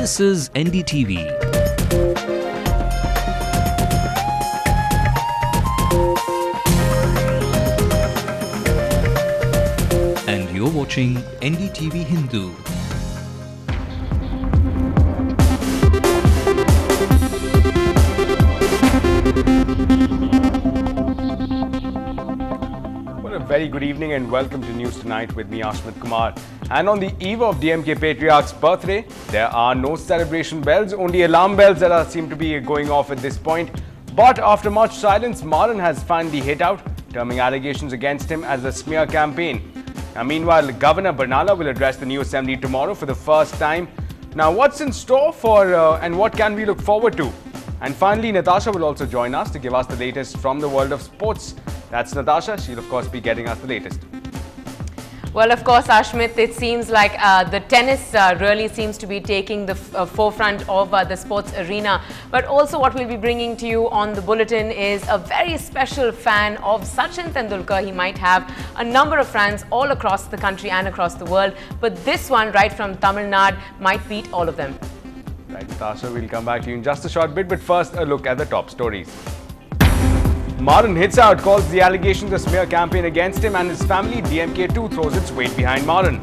This is NDTV. And you're watching NDTV Hindu. Well, a very good evening and welcome to News Tonight with me, Ashmit Kumar. And on the eve of DMK Patriarch's birthday, there are no celebration bells, only alarm bells that seem to be going off at this point. But after much silence, Maran has finally hit out, terming allegations against him as a smear campaign. Now, meanwhile, Governor Barnala will address the new assembly tomorrow for the first time. Now, what's in store for and what can we look forward to? And finally, Natasha will also join us to give us the latest from the world of sports. That's Natasha. She'll, of course, be getting us the latest. Well, of course, Ashmit, it seems like the tennis really seems to be taking the forefront of the sports arena. But also what we'll be bringing to you on the bulletin is a very special fan of Sachin Tendulkar. He might have a number of fans all across the country and across the world. But this one, right from Tamil Nadu, might beat all of them. Right, Natasha, we'll come back to you in just a short bit. But first, a look at the top stories. Maran hits out, calls the allegations a smear campaign against him and his family. DMK2 throws its weight behind Maran.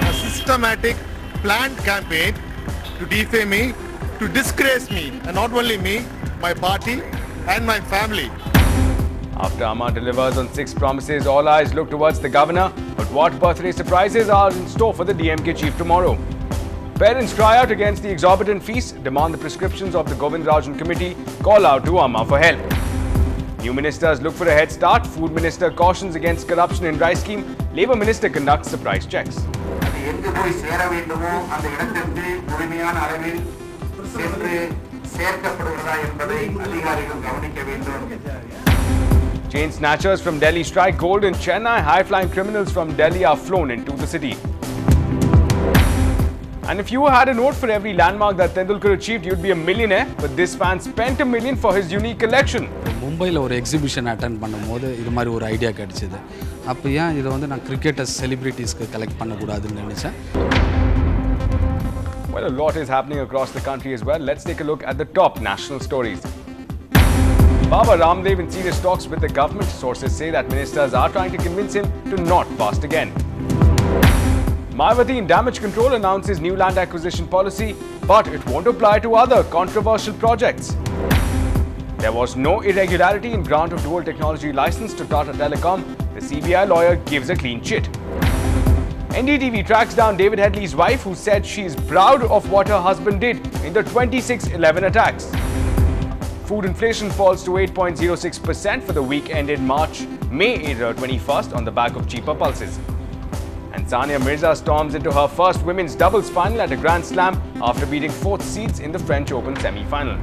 A systematic, planned campaign to defame me, to disgrace me, and not only me, my party and my family. After Amma delivers on 6 promises, all eyes look towards the governor. But what birthday surprises are in store for the DMK chief tomorrow? Parents cry out against the exorbitant fees, demand the prescriptions of the Govind Rajan committee, call out to Amma for help. New ministers look for a head start. Food minister cautions against corruption in rice scheme. Labour minister conducts surprise checks. Chain snatchers from Delhi strike gold in Chennai. High-flying criminals from Delhi are flown into the city. And if you had a note for every landmark that Tendulkar achieved, you'd be a millionaire. But this fan spent $1 million for his unique collection. மும்பையில் ஒரு exhibition attend பண்ணும்போது இது மாதிரி ஒரு idea கிடைச்சிது. அப்போ ஏன் இதை வந்து நான் கிரிக்கெட்டர்ஸ் செலிபிரிட்டிஸ்க்கு கலெக்ட் பண்ணக்கூடாதுன்னு நினைச்சேன். Well, a lot is happening across the country as well. Let's take a look at the top national stories. Baba Ramdev in serious talks with the government. Sources say that ministers are trying to convince him to not fast again. Mayawati in damage control announces new land acquisition policy, but it won't apply to other controversial projects. There was no irregularity in grant of dual technology license to Tata Telecom. The CBI lawyer gives a clean chit. NDTV tracks down David Headley's wife, who said she is proud of what her husband did in the 26/11 attacks. Food inflation falls to 8.06% for the week ended May 21st on the back of cheaper pulses. And Sania Mirza storms into her first women's doubles final at a Grand Slam after beating 4th seeds in the French Open semi-final.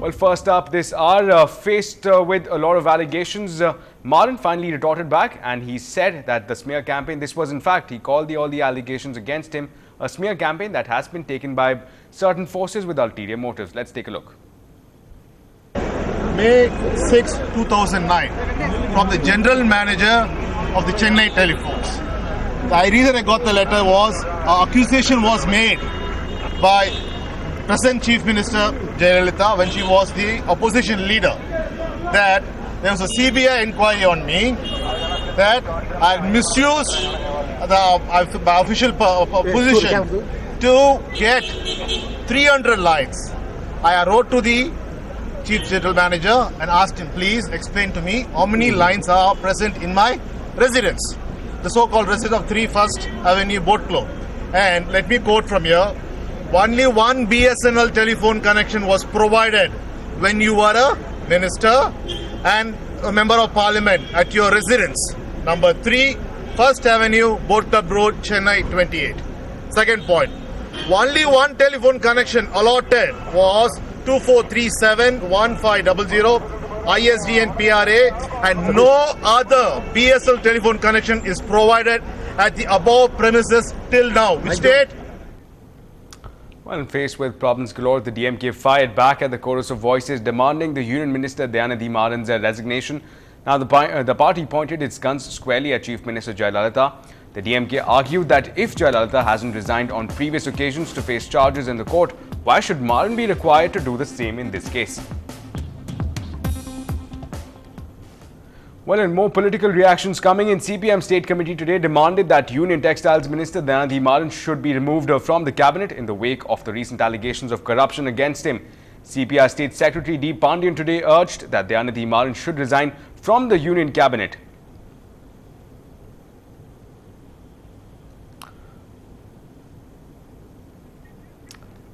Well, first up this hour, faced with a lot of allegations, Maran finally retorted back and he said that the smear campaign, this was in fact, he called all the allegations against him a smear campaign that has been taken by certain forces with ulterior motives. Let's take a look. May 6, 2009, from the general manager of the Chennai Telephones. The reason I got the letter was accusation was made by present Chief Minister Jayalalitha when she was the opposition leader that there was a CBI inquiry on me that I misused the official position to get 300 lines. I wrote to the Chief General Manager and asked him, please explain to me how many lines are present in my residence, the so-called residence of 3 First Avenue Boat Club. And let me quote from here. Only one BSNL telephone connection was provided when you were a minister and a member of parliament at your residence. Number 3, First Avenue, Boat Club Road, Chennai 28. Second point, only one telephone connection allotted was 2437-1500 ISDN PRA and no other BSL telephone connection is provided at the above premises till now. Which date? Well, faced with problems galore, the DMK fired back at the chorus of voices demanding the Union Minister Dayanidhi Maran's resignation. Now, the party pointed its guns squarely at Chief Minister Jayalalitha. The DMK argued that if Jayalalitha hasn't resigned on previous occasions to face charges in the court, why should Maran be required to do the same in this case? Well, and more political reactions coming in. CPM State Committee today demanded that Union Textiles Minister Dayanidhi Maran should be removed from the cabinet in the wake of the recent allegations of corruption against him. CPI State Secretary D. Pandian today urged that Dayanidhi Maran should resign from the Union Cabinet.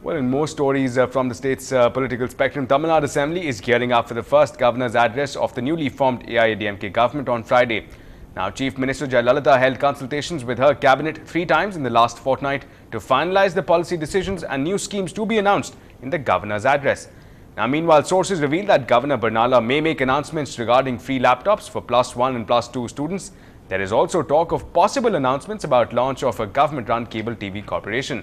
Well, in more stories from the state's political spectrum, Tamil Nadu Assembly is gearing up for the first governor's address of the newly formed AIADMK government on Friday. Now, Chief Minister Jayalalitha held consultations with her cabinet 3 times in the last fortnight to finalize the policy decisions and new schemes to be announced in the governor's address. Now, meanwhile, sources reveal that Governor Barnala may make announcements regarding free laptops for +1 and +2 students. There is also talk of possible announcements about launch of a government-run cable TV corporation.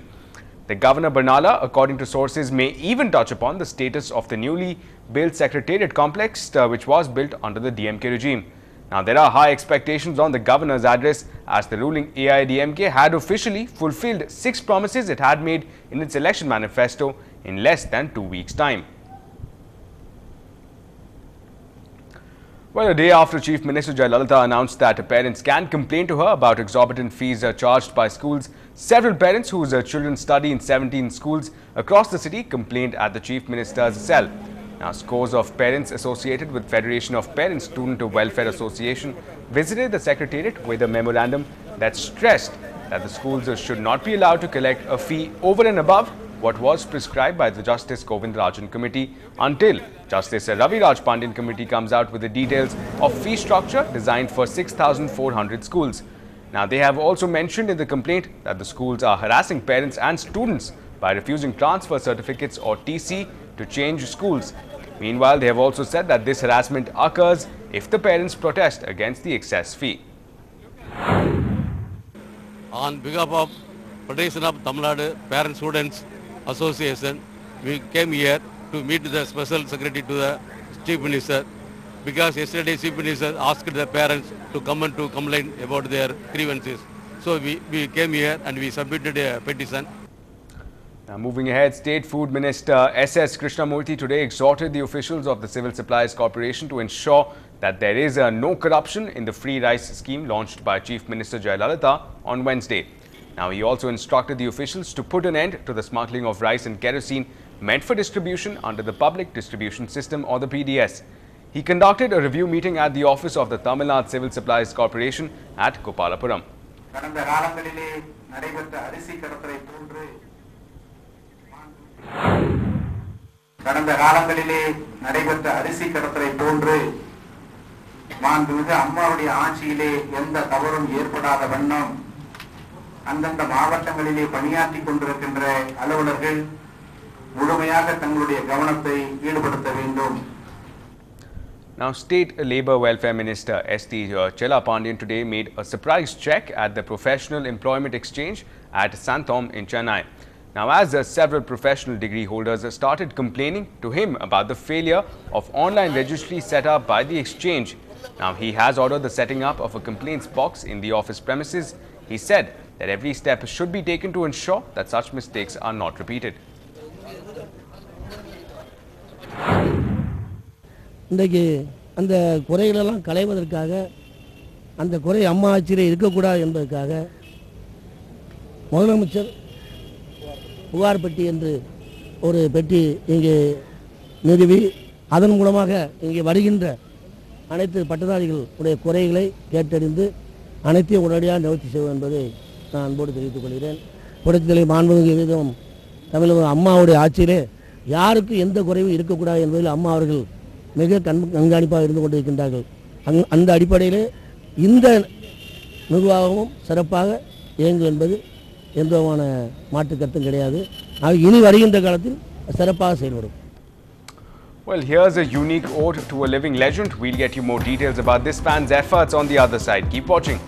The Governor Barnala, according to sources, may even touch upon the status of the newly built Secretariat complex, which was built under the DMK regime. Now, there are high expectations on the governor's address as the ruling AIADMK had officially fulfilled 6 promises it had made in its election manifesto in less than 2 weeks' time. Well, a day after Chief Minister Jayalalitha announced that parents can complain to her about exorbitant fees charged by schools, several parents whose children study in 17 schools across the city complained at the Chief Minister's cell. Now, scores of parents associated with Federation of Parents Student Welfare Association visited the Secretariat with a memorandum that stressed that the schools should not be allowed to collect a fee over and above what was prescribed by the Justice Govindarajan Committee until Justice Ravi Raj Pandian Committee comes out with the details of fee structure designed for 6,400 schools. Now, they have also mentioned in the complaint that the schools are harassing parents and students by refusing transfer certificates or TC to change schools. Meanwhile, they have also said that this harassment occurs if the parents protest against the excess fee. On behalf of Federation of Tamil Nadu Parent Students Association, we came here to meet the Special Secretary to the Chief Minister because yesterday Chief Minister asked the parents to come and to complain about their grievances. So we came here and we submitted a petition. Now, moving ahead, State Food Minister S.S. Krishnamurthy today exhorted the officials of the Civil Supplies Corporation to ensure that there is no corruption in the free rice scheme launched by Chief Minister Jayalalitha on Wednesday. Now, he also instructed the officials to put an end to the smuggling of rice and kerosene meant for distribution under the Public Distribution System or the PDS. He conducted a review meeting at the office of the Tamil Nadu Civil Supplies Corporation at Gopalapuram. கடந்த காலங்களிலே நடைபெற்ற அரிசி கடத்தலை போன்று மாண்புமிகு அம்மாவுடைய ஆட்சியிலே எந்த தவறும் ஏற்படாத வண்ணம் அந்தந்த மாவட்டங்களிலே பணியாற்றிக் கொண்டிருக்கின்ற அலுவலர்கள் முழுமையாக தங்களுடைய கவனத்தை ஈடுபடுத்த வேண்டும். Now, State Labour Welfare Minister S.T. Chella Pandian today made a surprise check at the Professional Employment Exchange at Santhom in Chennai. Now, as several professional degree holders started complaining to him about the failure of online registry set up by the exchange. Now, he has ordered the setting up of a complaints box in the office premises. He said that every step should be taken to ensure that such mistakes are not repeated. இன்றைக்கு அந்த குறைகளெல்லாம் களைவதற்காக அந்த குறை அம்மா ஆட்சியிலே இருக்கக்கூடாது என்பதற்காக முதலமைச்சர் புகார் பெட்டி என்று ஒரு பெட்டி இங்கே நிறுவி அதன் மூலமாக இங்கே வருகின்ற அனைத்து பட்டதாரிகளுடைய குறைகளை கேட்டறிந்து அனைத்தையும் உடனடியாக நிவர்த்தி செய்வோம் என்பதை நான் அன்போடு தெரிவித்துக் கொள்கிறேன். புரட்சித்தலை மாண்புமிகு விதம் தமிழக அம்மாவுடைய ஆட்சியிலே யாருக்கு எந்த குறைவும் இருக்கக்கூடாது என்பதில் அம்மா அவர்கள் மிக கண்காணிப்பாக இருந்து கொண்டிருக்கின்றார்கள். அந்த அடிப்படையிலே இந்த நிர்வாகமும் சிறப்பாக இயங்கும் என்பது எந்த விதமான மாற்று கருத்தும் கிடையாது. இனி வருகின்ற காலத்தில் சிறப்பாக செயல்படும். Well, here's a unique ode to a living legend. We'll get you more details about this fan's efforts on the other side. Keep watching.